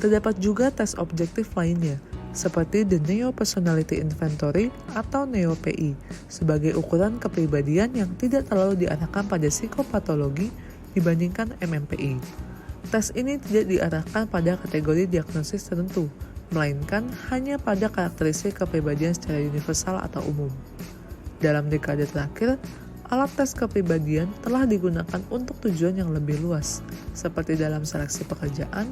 Terdapat juga tes objektif lainnya, seperti The Neo Personality Inventory atau NEO-PI, sebagai ukuran kepribadian yang tidak terlalu diarahkan pada psikopatologi dibandingkan MMPI. Tes ini tidak diarahkan pada kategori diagnosis tertentu, melainkan hanya pada karakteristik kepribadian secara universal atau umum. Dalam dekade terakhir, alat tes kepribadian telah digunakan untuk tujuan yang lebih luas, seperti dalam seleksi pekerjaan,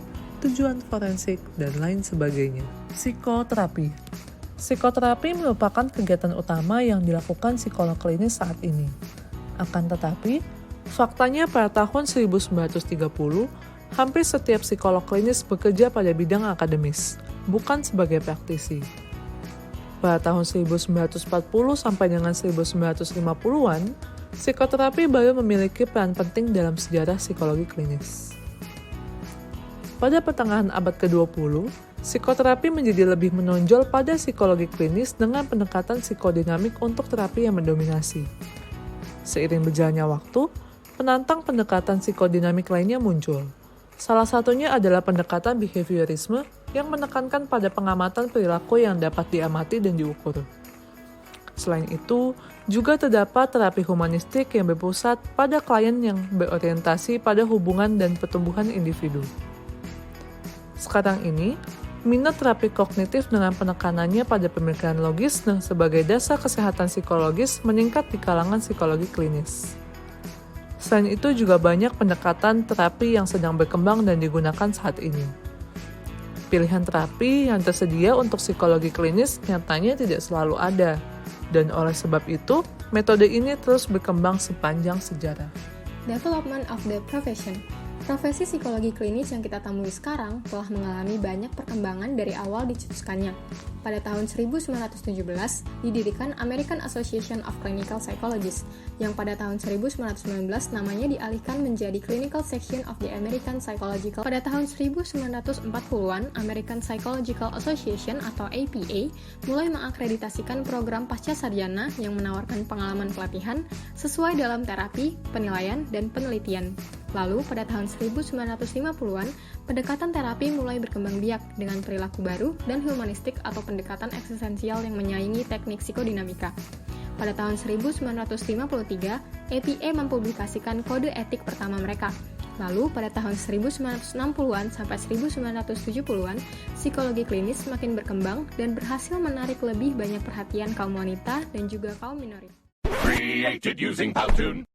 tujuan forensik, dan lain sebagainya. Psikoterapi. Psikoterapi merupakan kegiatan utama yang dilakukan psikolog klinis saat ini. Akan tetapi, faktanya pada tahun 1930, hampir setiap psikolog klinis bekerja pada bidang akademis, bukan sebagai praktisi. Pada tahun 1940 sampai dengan 1950-an, psikoterapi baru memiliki peran penting dalam sejarah psikologi klinis. Pada pertengahan abad ke-20, psikoterapi menjadi lebih menonjol pada psikologi klinis dengan pendekatan psikodinamik untuk terapi yang mendominasi. Seiring berjalannya waktu, penantang pendekatan psikodinamik lainnya muncul. Salah satunya adalah pendekatan behaviorisme yang menekankan pada pengamatan perilaku yang dapat diamati dan diukur. Selain itu, juga terdapat terapi humanistik yang berpusat pada klien yang berorientasi pada hubungan dan pertumbuhan individu. Sekarang ini, minat terapi kognitif dengan penekanannya pada pemikiran logis dan sebagai dasar kesehatan psikologis meningkat di kalangan psikologi klinis. Selain itu juga banyak pendekatan terapi yang sedang berkembang dan digunakan saat ini. Pilihan terapi yang tersedia untuk psikologi klinis nyatanya tidak selalu ada, dan oleh sebab itu, metode ini terus berkembang sepanjang sejarah. Development of the profession. Profesi psikologi klinis yang kita temui sekarang telah mengalami banyak perkembangan dari awal dicetuskannya. Pada tahun 1917, didirikan American Association of Clinical Psychologists, yang pada tahun 1919 namanya dialihkan menjadi Clinical Section of the American Psychological. Pada tahun 1940-an, American Psychological Association atau APA mulai mengakreditasikan program pasca sarjana yang menawarkan pengalaman pelatihan sesuai dalam terapi, penilaian, dan penelitian. Lalu, pada tahun 1950-an, pendekatan terapi mulai berkembang biak dengan perilaku baru dan humanistik atau pendekatan eksistensial yang menyaingi teknik psikodinamika. Pada tahun 1953, APA mempublikasikan kode etik pertama mereka. Lalu, pada tahun 1960-an sampai 1970-an, psikologi klinis semakin berkembang dan berhasil menarik lebih banyak perhatian kaum wanita dan juga kaum minoritas. Created using Powtoon.